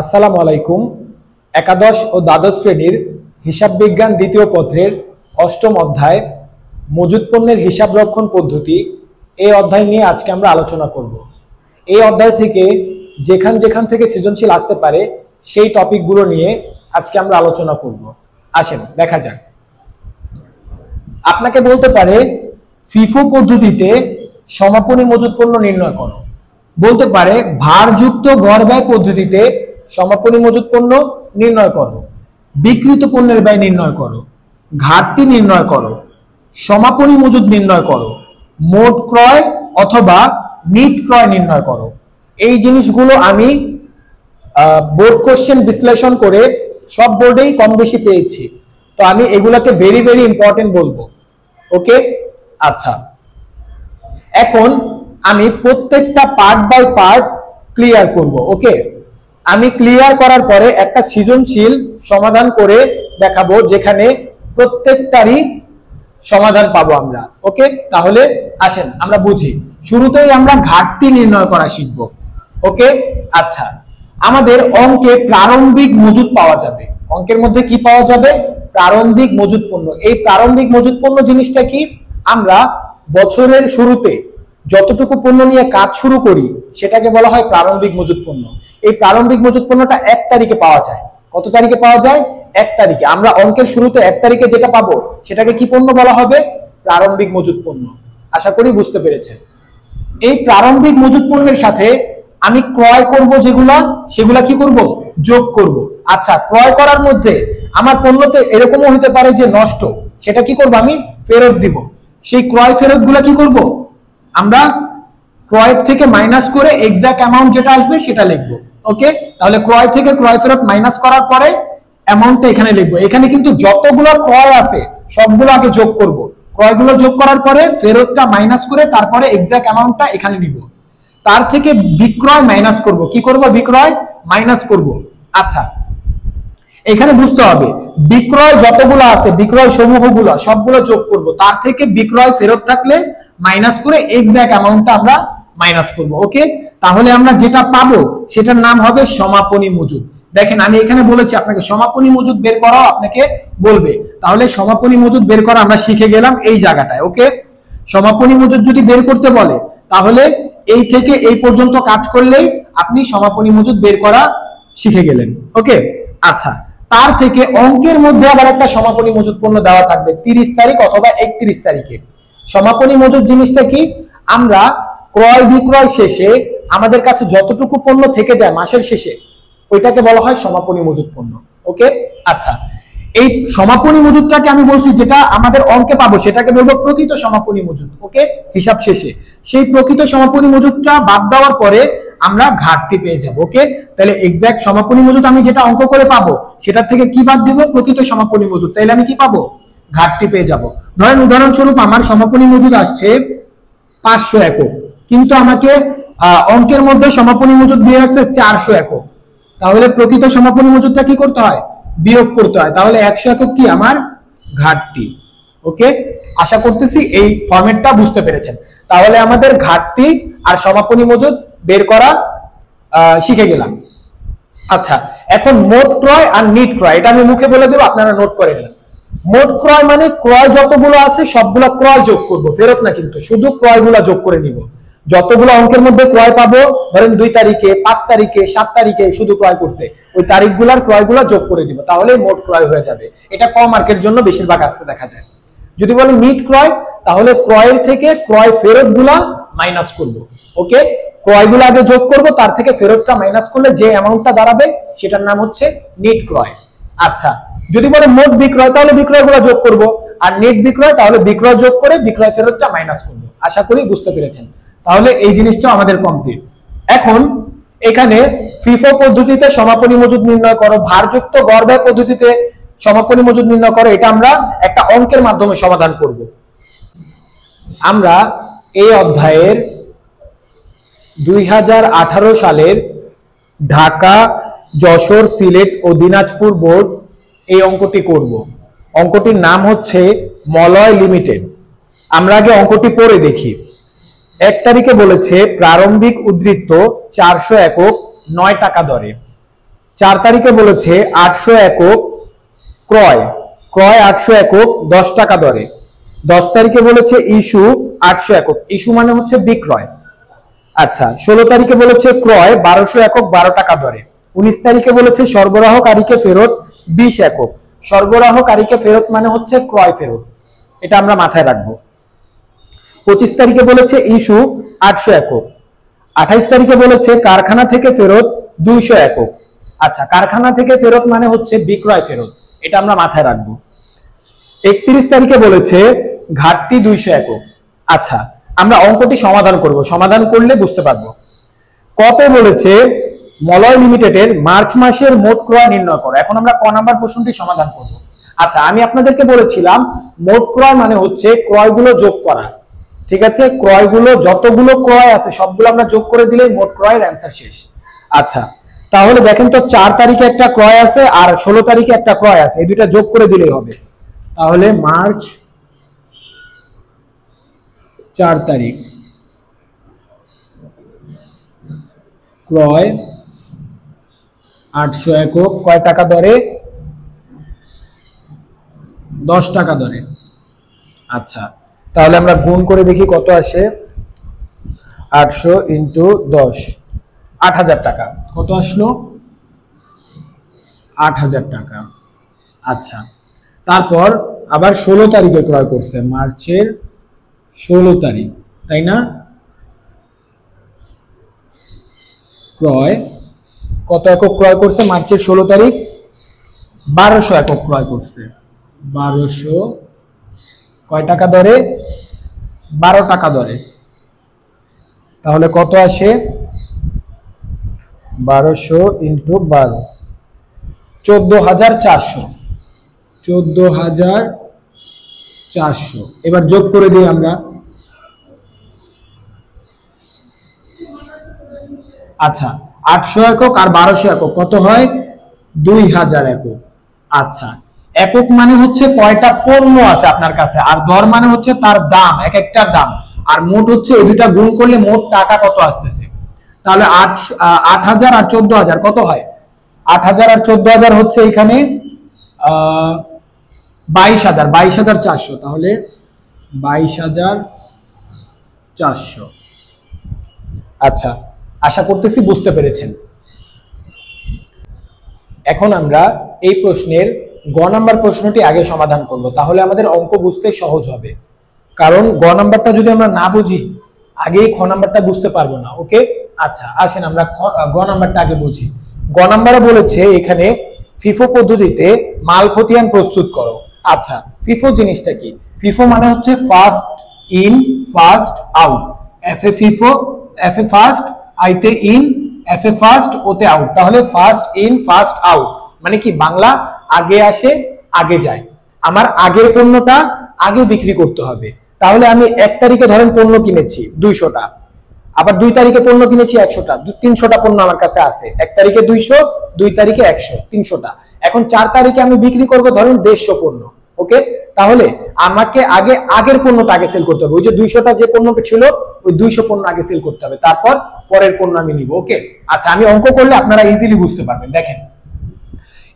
আসসালামু আলাইকুম। একাদশ ও দ্বাদশ শ্রেণীর হিসাব বিজ্ঞান দ্বিতীয় পত্রের অষ্টম অধ্যায় মজুদ পণ্যের হিসাব রক্ষণ পদ্ধতি, এই অধ্যায় নিয়ে আজকে আমরা আলোচনা করব। এই অধ্যায় থেকে যেখান থেকে সৃজনশীল আসতে পারে সেই টপিকগুলো নিয়ে আজকে আমরা আলোচনা করব। আসেন দেখা যাক। আপনাকে বলতে পারে ফিফো পদ্ধতিতে সমাপনী মজুদ পণ্য নির্ণয় করো, বলতে পারে ভারযুক্ত গড় ব্যয় পদ্ধতিতে সমাপনী মজুদ পণ্য নির্ণয় করো, বিক্রিত পণ্যের ব্যয় নির্ণয় করো, ঘাটতি নির্ণয় করো, সমাপনী মজুদ নির্ণয় করো, মোট ক্রয় অথবা নিট ক্রয় নির্ণয় করো। এই জিনিসগুলো আমি বোর্ড কোশ্চেন বিশ্লেষণ করে সব বোর্ডেই কম বেশি পেয়েছি, তো আমি এগুলোকে ভেরি ভেরি ইম্পর্টেন্ট বলবো। ওকে, আচ্ছা, এখন আমি প্রত্যেকটা পার্ট বাই পার্ট ক্লিয়ার করব। ওকে, আমি ক্লিয়ার করার পরে একটা সৃজনশীল সমাধান করে দেখাবো যেখানে প্রত্যেকটারই সমাধান পাবো আমরা। ওকে, তাহলে আসেন আমরা বুঝি। শুরুতেই আমরা ঘাটতি নির্ণয় করা শিখবো। ওকে, আচ্ছা, আমাদের অঙ্কে প্রারম্ভিক মজুদ পাওয়া যাবে। অঙ্কের মধ্যে কি পাওয়া যাবে? প্রারম্ভিক মজুদ পণ্য। এই প্রারম্ভিক মজুদ পণ্য জিনিসটা কি? আমরা বছরের শুরুতে যতটুকু পণ্য নিয়ে কাজ শুরু করি সেটাকে বলা হয় প্রারম্ভিক মজুদ পণ্য। এই প্রারম্ভিক মজুদ পণ্যটা 1 তারিখে পাওয়া যায়। কত তারিখে পাওয়া যায়? 1 তারিখে। আমরা অঙ্কের শুরুতে 1 তারিখে যেটা পাবো সেটাকে কি পণ্য বলা হবে? প্রারম্ভিক মজুদ পণ্য। আশা করি বুঝতে পেরেছেন। এই প্রারম্ভিক মজুদ পণ্যের সাথে আমি ক্রয় করব সেগুলা কি করব? যোগ করব। আচ্ছা, ক্রয় করার মধ্যে আমার পণ্যতে এরকমও হতে পারে যে নষ্ট, সেটা কি করব? আমি ফেরত দিব। সেই ক্রয় ফেরত গুলা কি করব? আমরা ক্রয়ের থেকে মাইনাস করে এক্সাক্ট অ্যামাউন্ট যেটা আসবে সেটা লিখবো। ওকে, তাহলে ক্রয় থেকে ক্রয় ফেরত মাইনাস করার পরে অ্যামাউন্টটা এখানে লিখবো। এখানে কিন্তু যতগুলো ক্রয় আছে সবগুলো আগে যোগ করব। ক্রয়গুলো যোগ করার পরে ফেরতটা মাইনাস করে তারপরে এক্সাক্ট অ্যামাউন্টটা এখানে নিব। তার থেকে বিক্রয় মাইনাস করব। কি করব? বিক্রয় মাইনাস করব। আচ্ছা, এখানে বুঝতে হবে বিক্রয় যতগুলো আছে, বিক্রয় সমূহগুলো সবগুলো যোগ করব। তার থেকে বিক্রয় ফেরত থাকলে মাইনাস করে এক্সাক্ট অ্যামাউন্টটা আমরা মাইনাস করব। ওকে, তাহলে আমরা যেটা পাবো সেটার নাম হবে সমাপনী মজুদ। দেখেন, আমি এখানে বলেছি আপনাকে সমাপনী মজুদ বের করাও আপনাকে বলবে। তাহলে সমাপনী মজুদ বের করা আমরা শিখে গেলাম এই জায়গাটায়। ওকে, সমাপনী মজুদ যদি বের করতে বলে তাহলে এই থেকে এই পর্যন্ত কাজ করলেই আপনি সমাপনী মজুদ বের করা শিখে গেলেন। ওকে, আচ্ছা, তার থেকে অঙ্কের মধ্যে আবার একটা সমাপনী মজুদ পণ্য দেওয়া থাকবে 30 তারিখ অথবা 31 তারিখে। সমাপনী মজুদ জিনিসটা কি? আমরা ক্রয় বিক্রয় শেষে আমাদের কাছে যতটুকু পণ্য থেকে যায় মাসের শেষে ওইটাকে বলা হয় সমাপনী মজুদ পণ্য। ওকে, আচ্ছা, এই সমাপনী মজুদটাকে আমি বলছি যেটা আমাদের অঙ্কে পাবো সেটাকে বলবো প্রকৃত সমাপনী মজুদ। ওকে, হিসাব শেষে সেই প্রকৃত সমাপনী মজুদটা বাদ দেওয়ার পরে আমরা ঘাটতি পেয়ে যাব। ওকে, তাহলে এক্সাক্ট সমাপনী মজুদ আমি যেটা অঙ্ক করে পাবো সেটার থেকে কি বাদ দিব? প্রকৃত সমাপনী মজুদ। তাহলে আমি কি পাবো? ঘাটতি পেয়ে যাব। ধরেন উদাহরণস্বরূপ আমার সমাপনী মজুদ আসছে 500 একক, কিন্তু আমাকে অঙ্কের মধ্যে সমাপনী মজুদ দিয়ে রাখছে 400 একক। তাহলে প্রকৃত সমাপনী মজুদটা কি করতে হয়? বিয়োগ করতে হয়। তাহলে 100 একক কি আমার ঘাটতি। ওকে, আশা করতেছি এই ফরম্যাটটা বুঝতে পেরেছেন। তাহলে আমাদের ঘাটতি আর সমাপনী মজুদ বের করা শিখে গেলাম। আচ্ছা, এখন মোট ক্রয় আর নিট ক্রয়, এটা আমি মুখে বলে দেবো, আপনারা নোট করে নেন। মোট ক্রয় মানে ক্রয় যতগুলো আছে সবগুলো ক্রয় যোগ করব, ফেরত না, কিন্তু শুধু ক্রয়গুলো যোগ করে নিব। যতগুলো অঙ্কের মধ্যে ক্রয় পাবো, ধরেন 2 তারিখে, 5 তারিখে, 7 তারিখে শুধু ক্রয় করছে, ওই তারিখগুলোর ক্রয়গুলো যোগ করে দিব, তাহলে মোট ক্রয় হয়ে যাবে। এটা কম মার্কের জন্য বেশিরভাগ আসতে দেখা যায়। যদি বলে নিট ক্রয়, তাহলে ক্রয়ের থেকে ক্রয় ফেরত গুলা মাইনাস করব। ওকে, ক্রয়গুলো আগে যোগ করব, তার থেকে ফেরতটা মাইনাস করলে যে অ্যামাউন্টটা দাঁড়াবে সেটার নাম হচ্ছে নিট ক্রয়। আচ্ছা, যদি বলে মোট বিক্রয় তাহলে বিক্রয়গুলো যোগ করব, আর নেট বিক্রয় তাহলে বিক্রয় যোগ করে বিক্রয় ফেরতটা মাইনাস করব। আশা করি বুঝতে পেরেছেন। তাহলে এই জিনিসটা আমাদের কমপ্লিট। এখন এখানে ফিফো পদ্ধতিতে সমাপনী মজুদ নির্ণয় করো, ভারযুক্ত গড় ব্যয় পদ্ধতিতে সমাপনী মজুদ নির্ণয় করো, এটা আমরা একটা অঙ্কের মাধ্যমে সমাধান করব। আমরা এই অধ্যায়ের 2018 সালের ঢাকা, যশোর, সিলেট ও দিনাজপুর বোর্ড এই অঙ্কটি করব। অঙ্কটির নাম হচ্ছে মলয় লিমিটেড। আমরা আগে অঙ্কটি পড়ে দেখি। 1 তারিখে বলেছে প্রারম্ভিক উদ্ধৃত 400 একক 9 টাকা দরে। 4 তারিখে বলেছে 800 একক ক্রয়, ক্রয় 800 একক 10 টাকা দরে। 10 তারিখে বলেছে ইস্যু 800 একক, ইস্যু মানে হচ্ছে বিক্রয়। আচ্ছা 16 তারিখে বলেছে ক্রয় 1200 একক 12 টাকা দরে। 19 তারিখে বলেছে সরবরাহকারীকে ফেরত 20 একক, সরবরাহকারীকে ফেরত মানে হচ্ছে ক্রয় ফেরত, এটা আমরা মাথায় রাখবো। 25 তারিখে বলেছে ইস্যু 800 একক। 28 তারিখে বলেছে কারখানা থেকে ফেরত 200 একক। আচ্ছা কারখানা থেকে ফেরত মানে হচ্ছে বিক্রয় ফেরত, এটা আমরা মাথায় রাখবো। 31 তারিখে বলেছে ঘাটতি 200 একক। আচ্ছা আমরা অঙ্কটি সমাধান করব, সমাধান করলে বুঝতে পারবো। কত বলেছে মলয় লিমিটেডের মার্চ মাসের মোট ক্রয় নির্ণয় করো। এখন আমরা ক নাম্বার প্রশ্নটি সমাধান করব। আচ্ছা আমি আপনাদেরকে বলেছিলাম মোট ক্রয় মানে হচ্ছে ক্রয়গুলো যোগ করা, ঠিক আছে, ক্রয়গুলো যতগুলো ক্রয় আছে সবগুলো আমরা যোগ করে দিলেই মোট ক্রয়ের অ্যান্সার শেষ। আচ্ছা তাহলে দেখেন তো 4 তারিখে একটা ক্রয় আছে আর 16 তারিখে একটা ক্রয় আছে, এই দুইটা যোগ করে দিলেই হবে। তাহলে মার্চ 4 তারিখ ক্রয় 800 একক কয় টাকা দরে? 10 টাকা দরে। আচ্ছা তাহলে আমরা গুণ করে দেখি কত আসে। 800 ইন্টু 10, 8000 টাকা। কত আসলো? 8000 টাকা। আচ্ছা তারপর আবার 16 তারিখে ক্রয় করছে, মার্চের 16 তারিখ, তাই না? ক্রয় কত একক ক্রয় করছে মার্চের 16 তারিখ? 1200 একক ক্রয় করছে। 1200 কয় টাকা দরে? 12 টাকা দরে। তাহলে কত আসে? 1200 ইন্টু 12, 14400। 14400 এবার যোগ করে দিই আমরা। আচ্ছা 800 একক আর 1200 একক কত হয়? 2000 একক। আচ্ছা একক মানে হচ্ছে কয়টা পণ্য আছে আপনার কাছে, আর দর মানে হচ্ছে তার দাম, এক একটার দাম, আর মোট হচ্ছে এই দুইটা গুণ করলে মোট টাকা কত আসতেছে। তাহলে 8000 আর 14000 কত হয়? 8000 আর 14000 হচ্ছে এখানে 22000, 22400। তাহলে 22400। আচ্ছা আশা করতেছি বুঝতে পেরেছেন। এখন আমরা এই প্রশ্নের গ নাম্বার প্রশ্নটি আগে সমাধান করব, তাহলে আমাদের অঙ্ক বুঝতে সহজ হবে। কারণ গ নাম্বারটা যদি আমরা না বুঝি আগেই খ নাম্বারটা বুঝতে পারবো না। ওকে আচ্ছা আসেন আমরা গ নাম্বারটা আগে বুঝি। গ নাম্বারে বলেছে এখানে ফিফো পদ্ধতিতে মাল খতিয়ান প্রস্তুত করো। আচ্ছা ফিফো জিনিসটা কি? ফিফো মানে হচ্ছে first in first out. F A FIFO, F A first, আইতে ইন, এফ এ ফার্স্ট, ওতে আউট। তাহলে ফার্স্ট ইন ফার্স্ট আউট মানে কি? বাংলা আগে আসে আগে যায়। আমার আগের পণ্যটা আগে বিক্রি করতে হবে। তাহলে আমি 1 তারিখে ধরেন পণ্য কিনেছি 200টা, আবার 2 তারিখে পণ্য কিনেছি 100টা, 300টা পণ্য আমার কাছে আছে। 1 তারিখে 200, 2 তারিখে 100, 300টা। এখন 4 তারিখে আমি বিক্রি করব ধরেন 150 পণ্য। ওকে তাহলে আমাকে আগে আগের পণ্যটা আগে সেল করতে হবে। ওই যে 200টা যে পণ্যটা ছিল ওই 200 পণ্য আগে সেল করতে হবে, তারপর পরের পণ্য আমি নিব। ওকে আচ্ছা আমি অঙ্ক করলে আপনারা ইজিলি বুঝতে পারবেন। দেখেন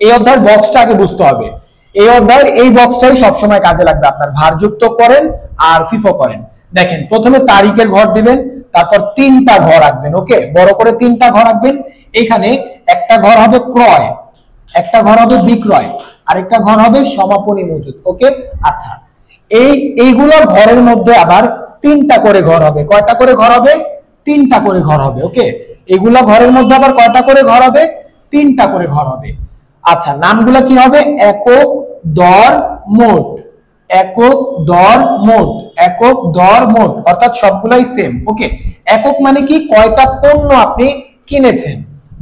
এই অধ্যায়ের বক্সটা আগে বুঝতে হবে। এই অধ্যায়ের এই বক্সটাই সবসময় কাজে লাগবে আপনার, ভারযুক্ত করেন আর ফিফো করেন। দেখেন প্রথমে তারিখের ঘর দিবেন, তারপর 3টা ঘর রাখবেন। ওকে বড় করে 3টা ঘর রাখবেন। এখানে একটা ঘর হবে ক্রয়, একটা ঘর হবে বিক্রয়, আরেকটা ঘর হবে সমাপনী মজুদ। ওকে আচ্ছা এইগুলো ঘরের মধ্যে আবার 3টা করে ঘর হবে। কয়টা করে ঘর হবে? 3টা করে ঘর হবে। ওকে এগুলা ঘরের মধ্যে আবার কয়টা করে ঘর হবে? 3টা করে ঘর হবে। আচ্ছা নামগুলা কি হবে? একক, দর, মোট। একক, দর, মোট, একক, দর, মোট, অর্থাৎ সবগুলাই সেম। ওকে একক মানে কি? কয়টা পণ্য আপনি কিনেছেন।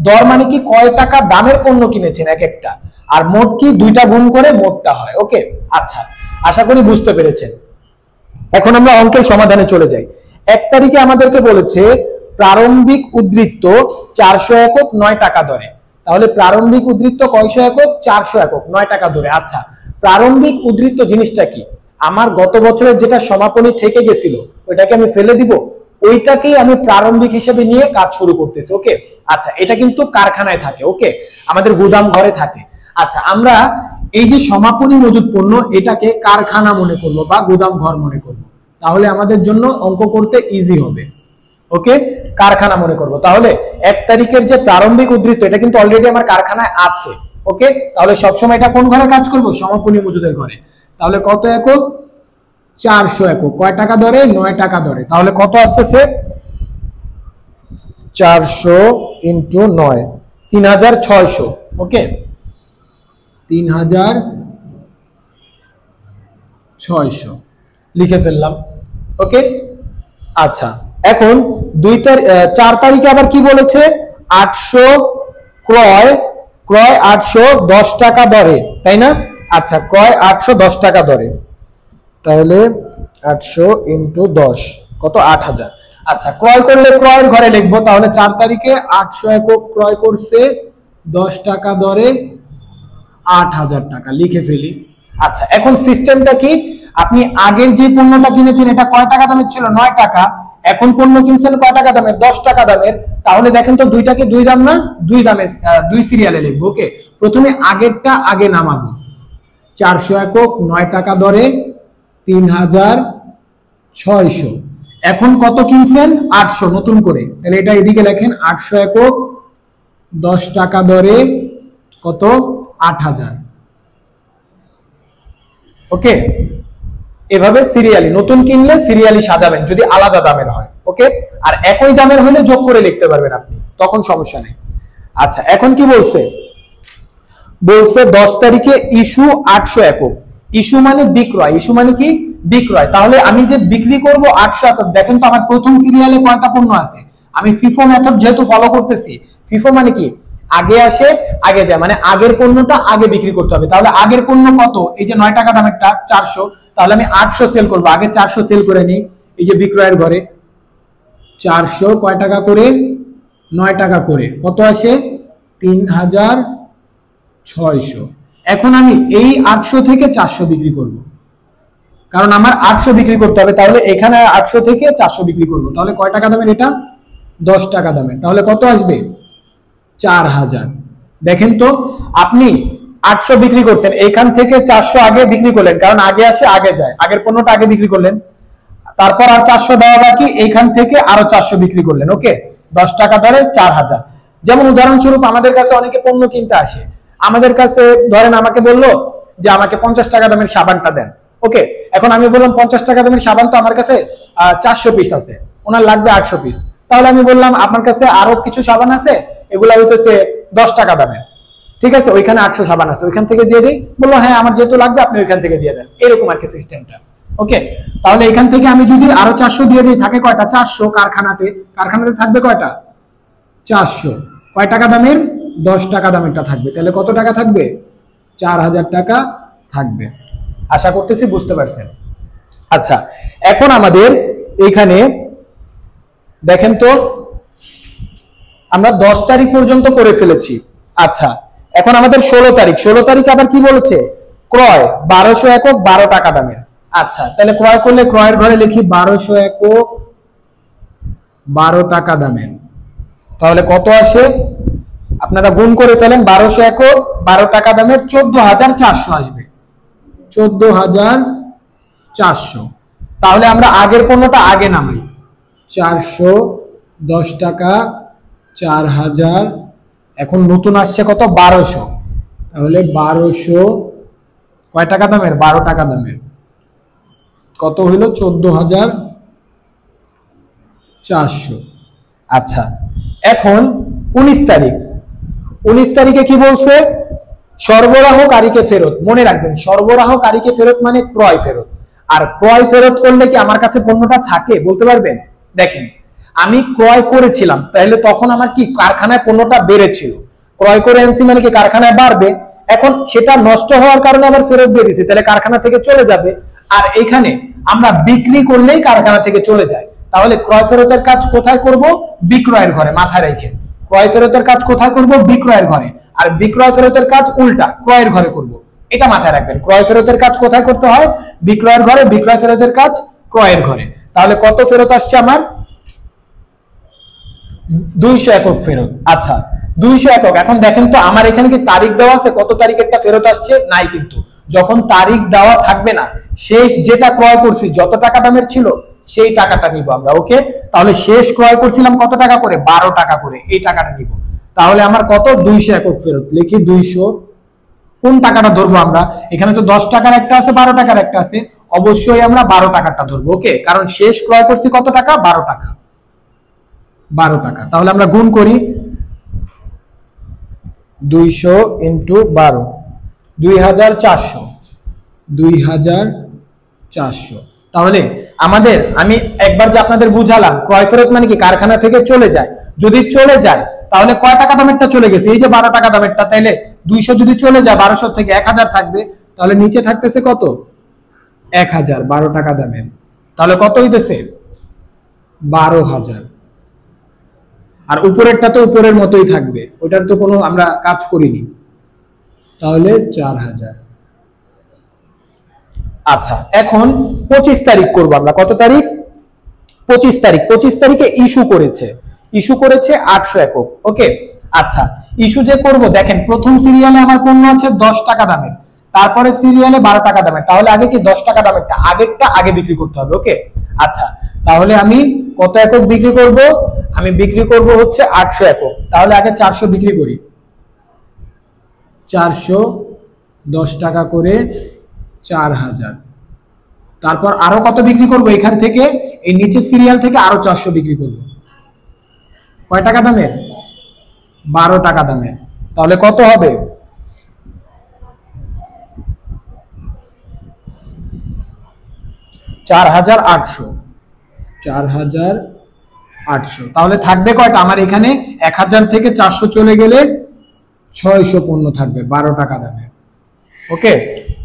দর মানে কি? কয় টাকা দামের পণ্য কিনেছেন এক একটা। আর মোট কি? 2টা গুণ করে মোটটা হয়। ওকে আচ্ছা আশা করি বুঝতে পেরেছেন। এখন আমরা অঙ্কের সমাধানে চলে যাই। 1 তারিখে আমাদেরকে বলেছে প্রারম্ভিক উদ্ধৃত্ত 400 একক 9 টাকা দরে। তাহলে প্রারম্ভিক উদ্ধৃত্ত কয়শো একক? 400 একক 9 টাকা ধরে। আচ্ছা প্রারম্ভিক উদ্ধৃত্ত জিনিসটা কি? আমার গত বছরের যেটা সমাপনী থেকে গেছিল ওইটাকে আমি ফেলে দিব? ওইটাকেই আমি প্রারম্ভিক হিসেবে নিয়ে কাজ শুরু করতেছি। ওকে, আচ্ছা, এটা কিন্তু কারখানায় থাকে, ওকে, আমাদের গুদাম ঘরে থাকে। আচ্ছা, আমরা এই যে সমাপনী মজুত পণ্য, এটাকে কারখানা মনে করবো বা গুদাম ঘর মনে করবো, তাহলে আমাদের জন্য অঙ্ক করতে ইজি হবে। ওকে, কারখানা মনে করব। তাহলে 1 তারিখের যে প্রারম্ভিক উদ্ধৃত, এটা কিন্তু অলরেডি আমার কারখানায় আছে। ওকে, তাহলে সবসময় এটা কোন ঘরে কাজ করব? সমাপনী মজুদের ঘরে। তাহলে কত একক? 400 একক। কয় টাকা দরে? 9 টাকা দরে। তাহলে কত আসতেছে? 400 ইন্টু 9, 3600। ওকে, 3600 লিখে ফেললাম। ওকে, আচ্ছা, এখন 4 তারিখে আবার কি বলেছে? 800 ক্রয় 810 টাকা দরে, তাই না? আচ্ছা, ক্রয় 810 টাকা দরে, তাহলে 800 ইন্টু 10 কত? 8000। আচ্ছা, ক্রয় করলে ক্রয়ের ঘরে লিখবো। তাহলে 4 তারিখে 800 একক ক্রয় করছে 10 টাকা দরে 8000 টাকা, লিখে ফেলি। আচ্ছা, এখন সিস্টেমটা কি? আপনি আগের যে পণ্যটা কিনেছেন এটা কয় টাকা দামের ছিল? 9 টাকা। এখন পণ্য কিনছেন কয় টাকা দামের? 10 টাকা দামের। তাহলে দেখেন তো দুইটাকে দুই দাম না? দুই দামে, দুই সিরিয়ালে লিখবো। ওকে, প্রথমে আগেরটা আগে নামাবো। 400 একক 9 টাকা দরে 3600। এখন কত কিনছেন? 800 নতুন করে, তাহলে এটা এদিকে লেখেন 800 একক 10 টাকা দরে কত? 8000। ওকে, এভাবে সিরিয়ালি, নতুন কিনলে সিরিয়ালি সাজাবেন যদি আলাদা দামের হয়। ওকে, আর একই দামের হলে যোগ করে লিখতে পারবেন আপনি, তখন সমস্যা নেই। আচ্ছা, এখন কি বলছে? বলছে 10 তারিখে ইস্যু 800 একক। ইস্যু মানে বিক্রয়, ইস্যু মানে কি? বিক্রয়। তাহলে আমি যে বিক্রি করব 800 একক, দেখেন তো আমার প্রথম সিরিয়ালে কয়টা পণ্য আছে? আমি ফিফো মেথড যেহেতু ফলো করতেছি, ফিফো মানে কি? আগে আসে আগে যায়, মানে আগের পণ্যটা আগে বিক্রি করতে হবে। তাহলে আগের পণ্য কত? এই যে 9 টাকা দামেরটা 400, তাহলে আমি 800 সেল করব। আগে 400 সেল করে নিই। এই যে বিক্রয়ের ঘরে 400 কয় টাকা করে? 9 টাকা করে, কত আসে? 3600। এখন আমি এই 800 থেকে 400 বিক্রি করব, কারণ আমার 800 বিক্রি করতে হবে। তাহলে এখানে 800 থেকে 400 বিক্রি করব। তাহলে কয় টাকা দামের এটা? 10 টাকা দামের। তাহলে কত আসবে? 4000। দেখেন তো, আপনি 800 বিক্রি করছেন, এইখান থেকে 400 আগে বিক্রি করলেন, কারণ আগে আসে আগে যায়, আগের পণ্যটা আগে বিক্রি করলেন। তারপর আর 400 দেওয়া বাকি, এইখান থেকে আরো 400 বিক্রি করলেন। ওকে, 10 টাকা ধরে 4000। যেমন উদাহরণস্বরূপ আমাদের কাছে অনেকে পণ্য কিনতে আসে, আমাদের কাছে ধরেন আমাকে বললো যে আমাকে 50 টাকা দামের সাবানটা দেন। ওকে, এখন আমি বললাম 50 টাকা দামের সাবান তো আমার কাছে 400 পিস আছে, ওনার লাগবে 800 পিস। তাহলে আমি বললাম আপনার কাছে আরো কিছু সাবান আছে, এগুলা হইতেছে 10 টাকা দামের, ঠিক আছে, ওইখানে 800 সাবান আছে, ওইখান থেকে দিয়ে দিই। বললো হ্যাঁ, আমার যেহেতু লাগবে আপনি ওইখান থেকে দিয়ে দেন, এরকম আর কি সিস্টেমটা। ওকে, তাহলে এখান থেকে আমি যদি আরো 400 দিয়ে দিই, থাকে কয়টা? 400। কারখানাতে থাকবে কয়টা? 400। কয় টাকা দামের? 10 টাকা দামেরটা থাকবে। তাহলে কত টাকা থাকবে? 4000 টাকা থাকবে। আশা করতেছি বুঝতে পারছেন। আচ্ছা, এখন আমাদের এইখানে দেখেন তো, আমরা 10 তারিখ পর্যন্ত করে ফেলেছি। আচ্ছা, এখন আমাদের 16 তারিখ। 16 তারিখ আবার কি বলেছে? ক্রয় 1200 একক 12 টাকা দামের। আচ্ছা, তাহলে ক্রয় করলে ক্রয়ের ঘরে লিখি 1200 একক 12 টাকা দামের। তাহলে কত আসে? আপনারা গুণ করে ফেলেন। 1200 একক 12 টাকা দামের 14400 আসবে, 14400। তাহলে আমরা আগের পণ্যটা আগে নামাই। 410 টাকা 4000। এখন নতুন আসছে কত? 1200। তাহলে 1200 কয় টাকা দামের? 12 টাকা দামের, কত হইল? 14400। আচ্ছা, এখন 19 তারিখ। 19 তারিখে কি বলছে? সরবরাহকারীকে ফেরত। মনে রাখবেন, সরবরাহকারীকে ফেরত মানে ক্রয় ফেরত। আর ক্রয় ফেরত করলে কি আমার কাছে পণ্যটা থাকে? বলতে পারবেন? দেখেন, আমি ক্রয় করেছিলাম, তাহলে তখন আমার কি কারখানায় পণ্যটা বেড়েছিল, ক্রয় করে আনছি মানে কি কারখানায় বাড়বে। এখন সেটা নষ্ট হওয়ার কারণে আবার ফেরত দিয়ে দিছি, তাহলে কারখানা থেকে চলে যাবে। আর এখানে আমরা বিক্রি করলেই কারখানা থেকে চলে যায়। তাহলে ক্রয় ফেরতের কাজ কোথায় করব? বিক্রয়ের ঘরে। মাথায় রেখে, ক্রয় ফেরতের কাজ কোথায় করব? বিক্রয়ের ঘরে। আর বিক্রয় ফেরতের কাজ উল্টা, ক্রয়ের ঘরে করব। এটা মাথায় রাখবেন। ক্রয় ফেরতের কাজ কোথায় করতে হয়? বিক্রয়ের ঘরে। বিক্রয় ফেরতের কাজ ক্রয়ের ঘরে। তাহলে কত ফেরত আসছে আমার? 200 একক ফেরত। আচ্ছা 200 একক। এখন দেখেন তো আমার এখানে কি তারিখ দেওয়া আছে, কত তারিখেরটা ফেরত আসছে? নাই কিন্তু। যখন তারিখ দেওয়া থাকবে না, শেষ যেটা ক্রয় করছি যত টাকা দামের ছিল সেই টাকাটা নিব আমরা। ওকে, তাহলে শেষ ক্রয় করছিলাম কত টাকা করে? 12 টাকা করে, এই টাকাটা নিব। তাহলে আমার কত? 200 একক ফেরত। লিখি 200। কোন টাকাটা ধরবো আমরা? এখানে তো 10 টাকার একটা আছে, 12 টাকার একটা আছে, অবশ্যই আমরা 12 টাকাটা ধরবো। ওকে, কারণ শেষ ক্রয় করছি কত টাকা? 12 টাকা। 12 টাকা। তাহলে আমরা গুণ করি, 200 ইন্টু 12, 2400। 2400। তাহলে আমাদের, আমি একবার যে আপনাদের বুঝালাম ক্রয় ফেরত মানে কি কারখানা থেকে চলে যায়। যদি চলে যায় তাহলে কয় টাকা দামেরটা চলে গেছে? এই যে 12 টাকা দামেরটা। তাইলে 200 যদি চলে যায় 1200 থেকে 1000 থাকবে, তাহলে নিচে থাকতেছে কত? 1000, 12 টাকা দামের। তাহলে কত হইতেছে? 12000। আর উপরেরটা তো উপরের মতোই থাকবে, ওটার তো কোনো আমরা কাজ করিনি। তাহলে 4000। আচ্ছা এখন 25 তারিখ করব আমরা। কত তারিখ? 25 তারিখ। 25 তারিখে ইস্যু করেছে 800 একক। ওকে, আচ্ছা ইস্যু যে করব, দেখেন প্রথম সিরিয়ালে আমার পণ্য আছে 10 টাকা দামের, তারপরে সিরিয়ালে 12 টাকা দামের। তাহলে আগে কি 10 টাকা দামেরটা আগেরটা আগে বিক্রি করতে হবে। ওকে, আচ্ছা তাহলে আমি কত একক বিক্রি করব? আমি বিক্রি করব হচ্ছে 800 একক। তাহলে আগে 400 বিক্রি করি। 400, 10 টাকা করে 4000। তারপর আরো কত বিক্রি করব? এখান থেকে এই নিচের সিরিয়াল থেকে আরো 400 বিক্রি করব। কয় টাকা দামের? 12 টাকা দামের। তাহলে কত হবে? 4800। 4800। তাহলে থাকবে কয়টা আমার এখানে? 1000 থেকে 400 চলে গেলে 600 পণ্য থাকবে 12 টাকা দামে। ওকে,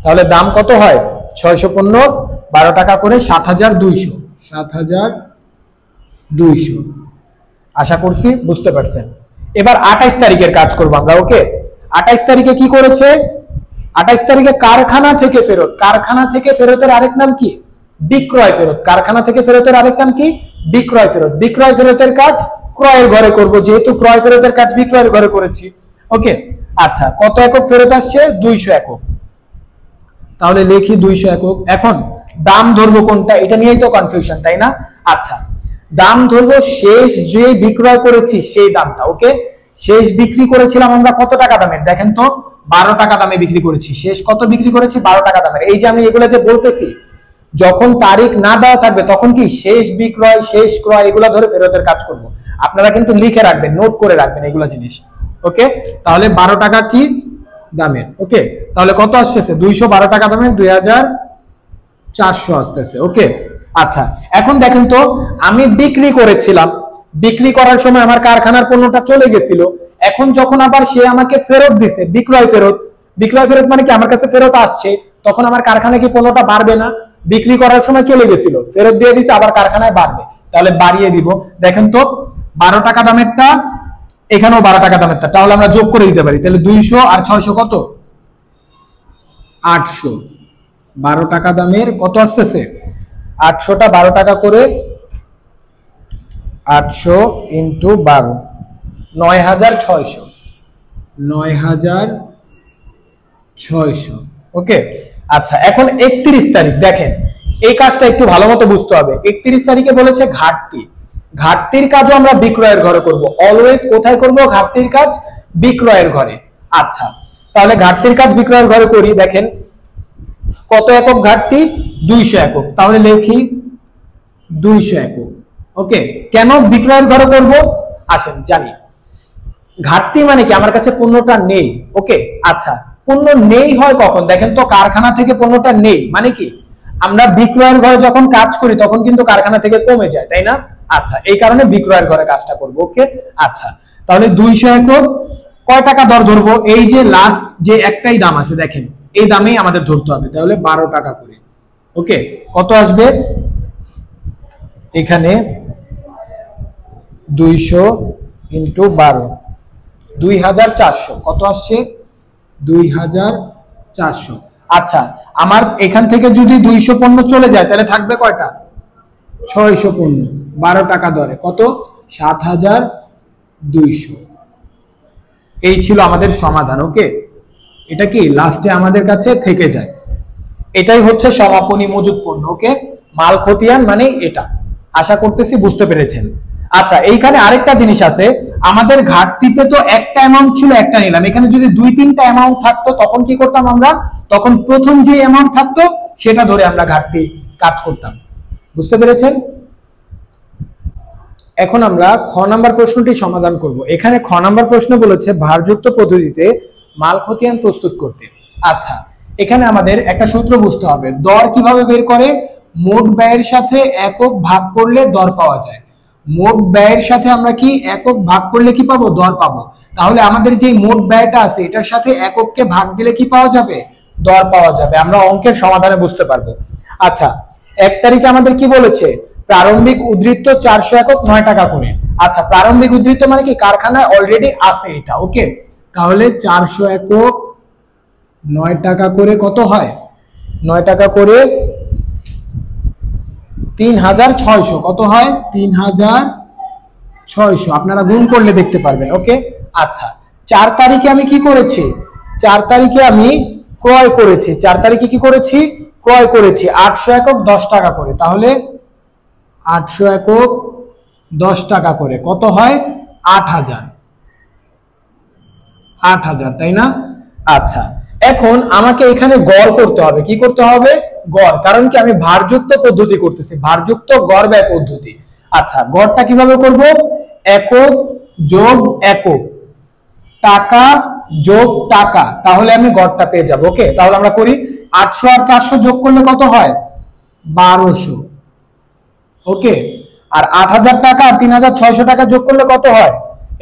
তাহলে দাম কত হয়? 600 পণ্য 12 টাকা করে 7200। 7200। আশা করছি বুঝতে পারছেন। এবার 28 তারিখের কাজ করব আমরা। ওকে, 28 তারিখে কি করেছে? 28 তারিখে কারখানা থেকে ফেরত। কারখানা থেকে ফেরতের আরেক নাম কি? বিক্রয় ফেরত। কারখানা থেকে ফেরতের আরেক নাম কি? বিক্রয় ফেরত। বিক্রয় ফেরতের কাজ ক্রয়ের ঘরে করব, যেহেতু ক্রয় ফেরতের কাজ বিক্রয়ের ঘরে করেছি। ওকে, আচ্ছা কত একক ফেরত আসছে? 200 একক। তাহলে লিখি 200 একক। এখন দাম ধরবো কোনটা, এটা নিয়েই তো কনফিউশন, তাই না? আচ্ছা দাম ধরবো শেষ যে বিক্রয় করেছি সেই দামটা। ওকে, শেষ বিক্রি করেছিলাম আমরা কত টাকা দামের? দেখেন তো 12 টাকা দামে বিক্রি করেছি। শেষ কত বিক্রি করেছি? 12 টাকা দামের। এই যে আমি এগুলো যে বলতেছি, যখন তারিখ না দেওয়া থাকবে তখন কি শেষ বিক্রয়, শেষ ক্রয় এগুলো ধরে ফেরতের কাজ করব। আপনারা কিন্তু লিখে রাখবেন, নোট করে রাখবেন এগুলো জিনিস। ওকে, তাহলে 12 টাকা কি দামের। ওকে, তাহলে কত আসছে? 212 টাকা দামের 2400 আসতেছে। ওকে, আচ্ছা এখন দেখেন তো আমি বিক্রি করেছিলাম, বিক্রি করার সময় আমার কারখানার পণ্যটা চলে গেছিল। এখন যখন আবার সে আমাকে ফেরত দিছে, বিক্রয় ফেরত। বিক্রয় ফেরত মানে কি আমার কাছে ফেরত আসছে, তখন আমার কারখানায় কি পণ্যটা বাড়বে না? বিক্রি করার সময় চলে গেছিল, ফেরত দিয়ে দিছে, আবার কারখানায় বাড়বে, তাহলে বাড়িয়ে দিব। দেখেন তো 12 টাকা দামেরটা, এখানেও 12 টাকা দামেরটা, তাহলে আমরা যোগ করে দিতে পারি। তাহলে 200 আর 600 কত? 800। 12 টাকা দামের কত আসতেছে? 800টা 12 টাকা করে, 800 ইন্টু 12, 9600। 9600। ওকে, আচ্ছা এখন 31 তারিখ দেখেন, এই কাজটা একটু ভালো মতো বুঝতে হবে। 31 তারিখে বলেছে ঘাটতি। ঘাটতির কাজও আমরা বিক্রয়ের ঘরে করব। অলওয়েজ কোথায় করব? ঘাটতির কাজ বিক্রয়ের ঘরে। আচ্ছা তাহলে ঘাটতির কাজ বিক্রয়ের ঘরে করি। দেখেন কত একক ঘাটতি? 200 একক। তাহলে লিখি 200 একক। ওকে, কেন বিক্রয়ের ঘরে করব? আসেন জানি। ঘাটতি মানে কি আমার কাছে পণ্যটা নেই। ওকে, আচ্ছা পণ্য নেই হয় কখন? দেখেন তো কারখানা থেকে পণ্যটা নেই মানে কি আমরা বিক্রয়ের ঘরে যখন কাজ করি তখন কিন্তু কারখানা থেকে কমে যায়, তাই না? আচ্ছা এই কারণে বিক্রয়ের ঘরে কাজটা করব। ওকে, আচ্ছা তাহলে 200 একক কয় টাকা দর ধরবো? এই যে লাস্ট যে একটাই দাম আছে দেখেন, এই দামেই আমাদের ধরতে হবে। তাহলে 12 টাকা করে। ওকে, কত আসবে? এখানে 200 ইন্টু 12, 2400। কত আসছে? 2400। আচ্ছা আমার এখান থেকে যদি 200 পণ্য চলে যায় তাহলে থাকবে কয়টা? 600 পণ্য 12 টাকা দরে। কত? 7000 200। এই ছিল আমাদের সমাধান। ওকে, এটা কি লাস্টে আমাদের কাছে থেকে যায়। এটাই হচ্ছে সমাপনী মজুদ পণ্য। ওকে, মাল খতিয়ান মানে এটা। আশা করতেছি বুঝতে পেরেছেন। আচ্ছা, এইখানে আরেকটা জিনিস আছে, আমাদের ঘাটতিতে তো একটা অ্যামাউন্ট ছিল, একটা নিলাম। এখানে যদি 2-3টা অ্যামাউন্ট থাকতো তখন কি করতাম আমরা? তখন প্রথম যে অ্যামাউন্ট থাকতো সেটা ধরে আমরা ঘাটতি কাজ করতাম। বুঝতে পেরেছেন? এখন আমরা খ নাম্বার প্রশ্নটি সমাধান করব। এখানে খ নাম্বার প্রশ্ন বলেছে ভারযুক্ত পদ্ধতিতে মাল খতিয়ান প্রস্তুত করতে। আচ্ছা, এখানে আমাদের একটা সূত্র বুঝতে হবে। দর কিভাবে বের করে? মোট ব্যয়ের সাথে একক ভাগ করলে দর পাওয়া যায়। মোট ব্যয়ের সাথে আমরা কি একক ভাগ করলে কি পাবো? দর পাবো। তাহলে আমাদের যে মোট ব্যয়টা আছে এটার সাথে একককে ভাগ দিলে কি পাওয়া যাবে? দর পাওয়া যাবে। আমরা অঙ্কের সমাধানে বুঝতে পারবো। আচ্ছা, 1 তারিখে আমাদের কি বলেছে? প্রারম্ভিক উদ্ধৃত্ত 400 একক 9 টাকা করে। আচ্ছা, প্রারম্ভিক উদ্ধৃত্ত মানে কি? কারখানায় অলরেডি আছে এটা। ওকে, তাহলে 400 একক 9 টাকা করে কত হয়? 9 টাকা করে 3600। কত হয়? 3600। আপনারা গুণ করলে দেখতে পারবেন। ওকে, আচ্ছা, 4 তারিখে আমি কি করেছি? 4 তারিখে আমি ক্রয় করেছি। 4 তারিখে কি করেছি? ক্রয় করেছি 800 একক 10 টাকা করে। তাহলে 800 একক 10 টাকা করে কত হয়? 8000। 8000, তাই না? আচ্ছা, এখন আমাকে এখানে গড় করতে হবে। কি করতে হবে? গড়। কারণ কি? আমি ভারযুক্ত পদ্ধতি করতেছি, ভারযুক্ত গড় ব্যয় পদ্ধতি। আচ্ছা, গড়টা কিভাবে করব? একক যোগ একক, টাকা যোগ টাকা, তাহলে আমি গড়টা পেয়ে যাব। ওকে, তাহলে আমরা করি। 800 আর 400 যোগ করলে কত হয়? 1200। ওকে, আর 8000 টাকা আর 3600 টাকা যোগ করলে কত হয়?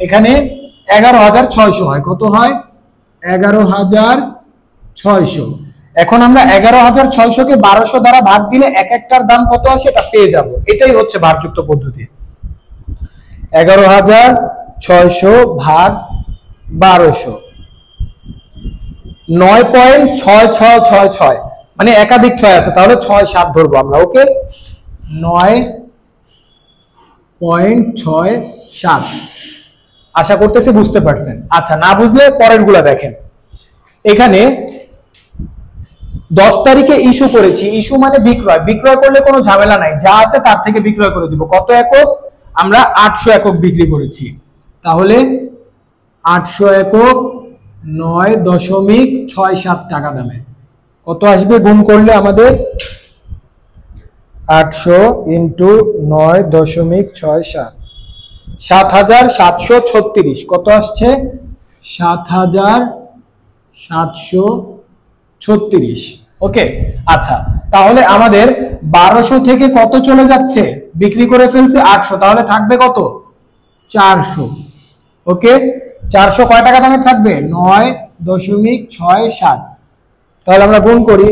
এখানে 11600 হয়। কত হয়? 11600। এখন আমরা 11600 কে 1200 দ্বারা ভাগ দিলে এক একটার দাম কত আসে এটা পেয়ে যাব। এটাই হচ্ছে ভারযুক্ত পদ্ধতি। 11600 ভাগ 1200, 9.6666, মানে একাধিক 6 আছে, তাহলে 6-7 ধরবো আমরা। ওকে, 9.67। আশা করতেছি বুঝতে পারছেন। আচ্ছা, না বুঝলে পরের গুলা দেখেন। এখানে 10 তারিখে ইস্যু করেছি। ইস্যু মানে বিক্রয়। বিক্রয় করলে কোনো ঝামেলা নাই, যা আছে তার থেকে বিক্রয় করে দিব। কত একক? আমরা 800 একক বিক্রি করেছি। তাহলে 800 একক 9.67 টাকা দামে কত আসবে? গুণ করলে আমাদের 800 ইন্টু 9.67, 7736। কত আসছে? 7736। ওকে, আচ্ছা, তাহলে আমাদের 1200 থেকে কত চলে যাচ্ছে? বিক্রি করে ফেলছে 800, তাহলে থাকবে কত? 400। ওকে, 400 কয় টাকা দামে থাকবে? 9.67। তাহলে আমরা গুণ করি।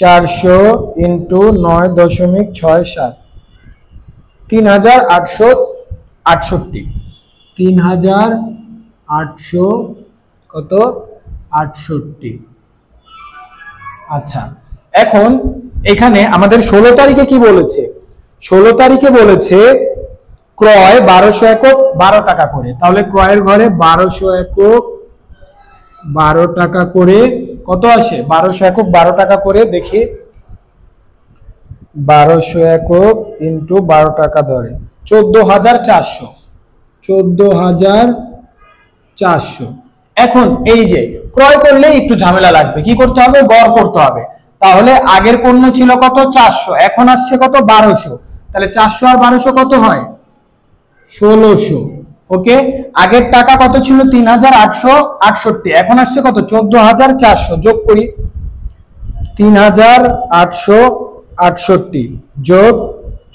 400 ইন্টু 9.67, 3868। 3800 কত? 68। আচ্ছা, এখন এখানে আমাদের 16 তারিখে কি বলেছে? 16 তারিখে বলেছে ক্রয় 1200 একক 12 টাকা করে। তাহলে ক্রয়ের ঘরে 1200 একক 12 টাকা করে কত আসে? 1200 একক 12 টাকা করে দেখি। 1200 একক ইন্টু 12 টাকা ধরে 14400। 14400। এখন এই যে ক্রয় করলে একটু ঝামেলা লাগবে। কি করতে হবে? গড় করতে হবে। তাহলে আগের পণ্য ছিল কত? 400, এখন আসছে কত? 1200। তাহলে 400 আর 1200 কত হয়? 1600। ওকে, আগের টাকা কত ছিল? 3868, এখন আসছে কত? 14400। যোগ করি। 3868 যোগ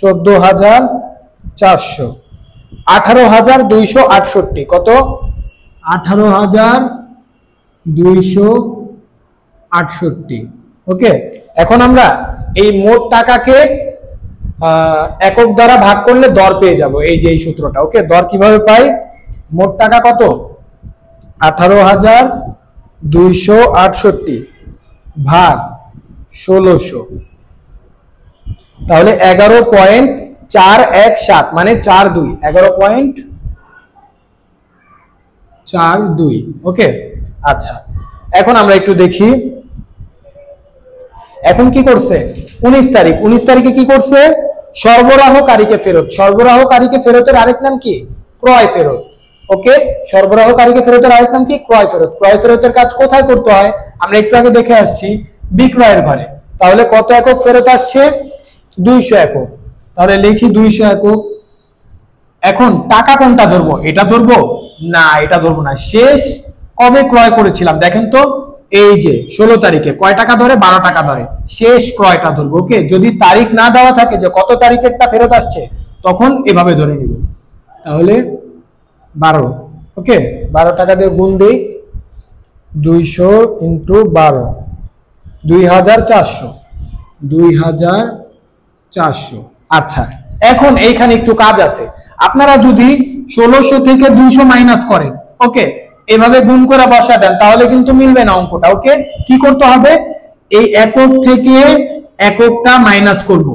14400, 18268। কত? 18268। ওকে, এখন আমরা এই মোট টাকাকে একক দ্বারা ভাগ করলে দর পেয়ে যাব। এই যে এই সূত্রটা। ওকে, দর কিভাবে পাই? মোট টাকা কত? 18268 ভাগ 1600, তাহলে 11.417, মানে 42। 4 2। ওকে, আচ্ছা এখন আমরা একটু দেখি এখন কি করছে 19 তারিখ। 19 তারিখে কি করছে? সরবরাহকারীকে ফেরত। সরবরাহকারীকে ফেরতের আরেক নাম কি? ক্রয় ফেরত। ওকে, সরবরাহকারীকে ফেরতের আরেক নাম কি? ক্রয় ফেরত। ক্রয় ফেরতের কাজ কোথায় করতে হয় আমরা একটু আগে দেখে আসছি, বিক্রয়ের ঘরে। তাহলে কত একক ফেরত আসছে? 200 একক। তাহলে লিখি 200 একক। এখন টাকা কোনটা ধরবো? এটা ধরবো না, এটা ধরবো না। শেষ কবে ক্রয় করেছিলাম দেখেন তো, এই যে 16 তারিখে। কয় টাকা ধরে? 12 টাকা ধরে। শেষ ক্রয়টা ধরবো। ওকে, যদি তারিখ না দেওয়া থাকে যে কত তারিখেরটা ফেরত আসছে, তখন এভাবে ধরে নিব। তাহলে 12। ওকে, 12 টাকা দিয়ে গুণ দেই, 200 × 12, 2400। 2400। আচ্ছা, এখন এইখানে একটু কাজ আছে। আপনারা যদি 1600 থেকে 200 মাইনাস করেন, ওকে, এভাবে গুণ করে বসা দেন, তাহলে কিন্তু মিলবে না অঙ্কটা। ওকে, কি করতে হবে? এই একক থেকে এককটা মাইনাস করব,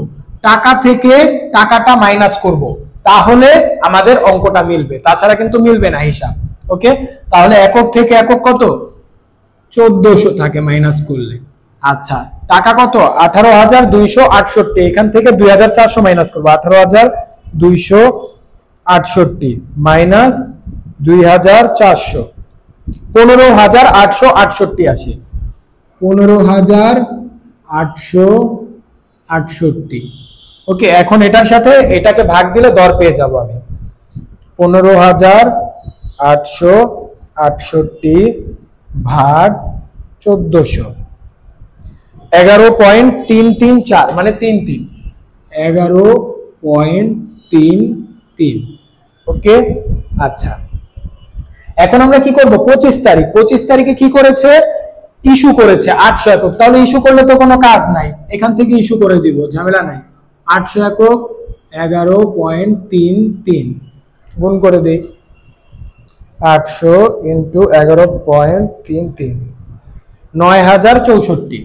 টাকা থেকে টাকাটা মাইনাস করব, তাহলে আমাদের অঙ্কটা মিলবে, তাছাড়া কিন্তু মিলবে না হিসাব। ওকে, তাহলে একক থেকে একক কত? 1400 থাকে মাইনাস করলে। আচ্ছা, টাকা কত? 18268। এখান থেকে 2400 মাইনাস করব, 18268 মাইনাস 2400, 15868 আসে। 15868। ওকে, এখন এটার সাথে এটাকে ভাগ দিলে দর পেয়ে যাব আমি। 15868 ভাগ 1400, 11.334, মানে 33, 11.33। ওকে, আচ্ছা এখন আমরা কি করব? 25 তারিখ। 25 তারিখে কি করেছে? ইস্যু করেছে 800 একক। তাহলে ইস্যু করলে তো কোনো কাজ নাই, এখান থেকে ইস্যু করে দিব, ঝামেলা নাই। 800 একক 11.33 গুণ করে দেই, 800 × 11.33, 9064।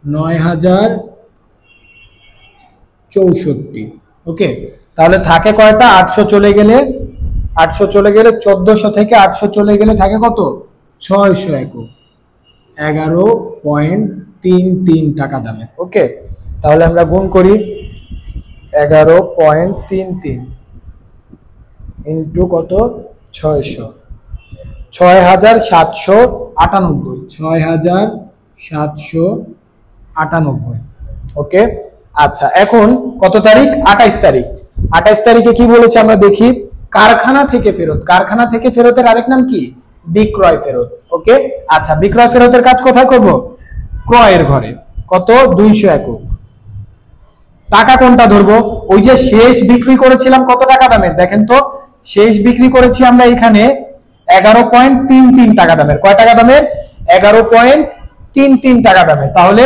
9064। ওকে, তাহলে থাকে কয়টা? 800 চলে গেলে 1400 থেকে 800 চলে গেলে থাকে কত? 600 একক, 11.33 টাকা দামে। ওকে, তাহলে আমরা গুণ করি, 11.33 ইন্টু কত? 600, 6798। 6798। ওকে, আচ্ছা এখন কত তারিখ? 28 তারিখ। 28 তারিখে কি বলেছে আমরা দেখি, কারখানা থেকে ফেরত। কারখানা থেকে ফেরতের আরেক নাম কি? বিক্রয় ফেরত। ওকে, আচ্ছা বিক্রয় ফেরতের কাজ কোথায় করব? ক্রয়ের ঘরে। কত? 200 একক। টাকা কোনটা ধরবো? ওই যে শেষ বিক্রি করেছিলাম কত টাকা দামের দেখেন তো, শেষ বিক্রি করেছি আমরা এখানে 11.33 টাকা দামের। কয় টাকা দামের? 11.33 টাকা দামের। তাহলে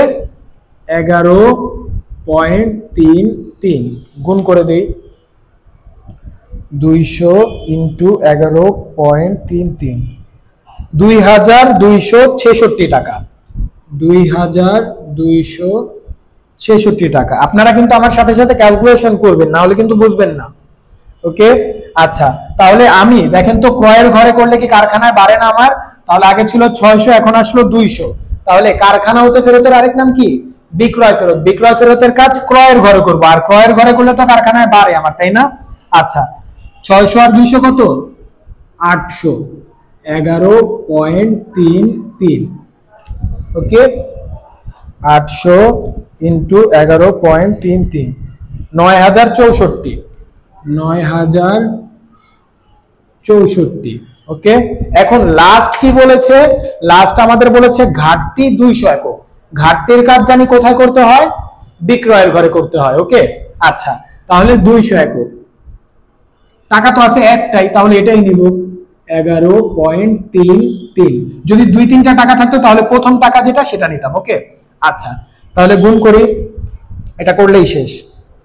11.33 গুণ করে দেই, 200 × 11.33, 2266 টাকা। 2266 টাকা। আপনারা কিন্তু আমার সাথে সাথে ক্যালকুলেশন করবেন, না হলে কিন্তু বুঝবেন না। ওকে, আচ্ছা তাহলে আমি দেখেন তো, ক্রয়ের ঘরে করলে কি কারখানায় বাড়ে না আমার? তাহলে আগে ছিল 600, এখন আসলো 200। তাহলে কারখানা হতে ফেরতের আরেক নাম কি? বিক্রয় ফেরত। বিক্রয় ফেরতের কাজ ক্রয়ের ঘরে করব, আর ক্রয়ের ঘরে করলে তো কারখানায় বাড়ে আমার, তাই না? আচ্ছা, 600 আর 200 কত? 800, 11.33। ওকে, 800 × 11.33, 9064। 9064। ওকে, এখন লাস্ট কি বলেছে? লাস্ট আমাদের বলেছে ঘাটতি 200 একক। ঘাটতির কাজ জানি কোথায় করতে হয়? বিক্রয়ের ঘরে করতে হয়। ওকে, আচ্ছা তাহলে 200 একক। টাকা তো আছে একটাই, তাহলে এটাই নিব, 11.33। যদি 2-3টা টাকা থাকতো তাহলে প্রথম টাকা যেটা সেটা নিতাম। ওকে, আচ্ছা তাহলে গুণ করি, এটা করলেই শেষ।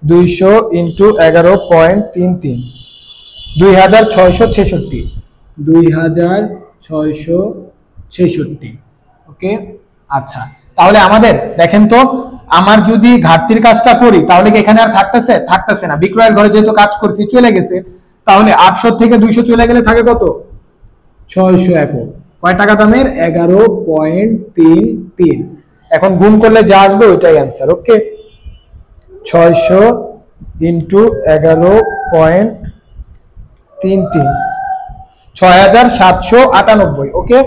200 × 11.33, 2666। 2666। ওকে, আচ্ছা তাহলে আমাদের দেখেন তো, আমার যদি ঘাটতির কাজটা করি তাহলে কি এখানে আর থাকতেছে না। বিক্রয়ের ঘরে যেহেতু কাজ করছি চলে গেছে, তাহলে 800 থেকে 200 চলে গেলে থাকে কত? 600 একক। কয় টাকা দামের? 11.33। এখন গুণ করলে যা আসবে ওইটাই অ্যান্সার। ওকে, 600 ইন্টু 11.33, 6798। ওকে,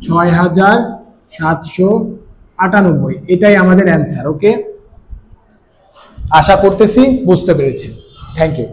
6798, এটাই আমাদের অ্যান্সার। ওকে, আশা করতেছি বুঝতে পেরেছি। Thank you.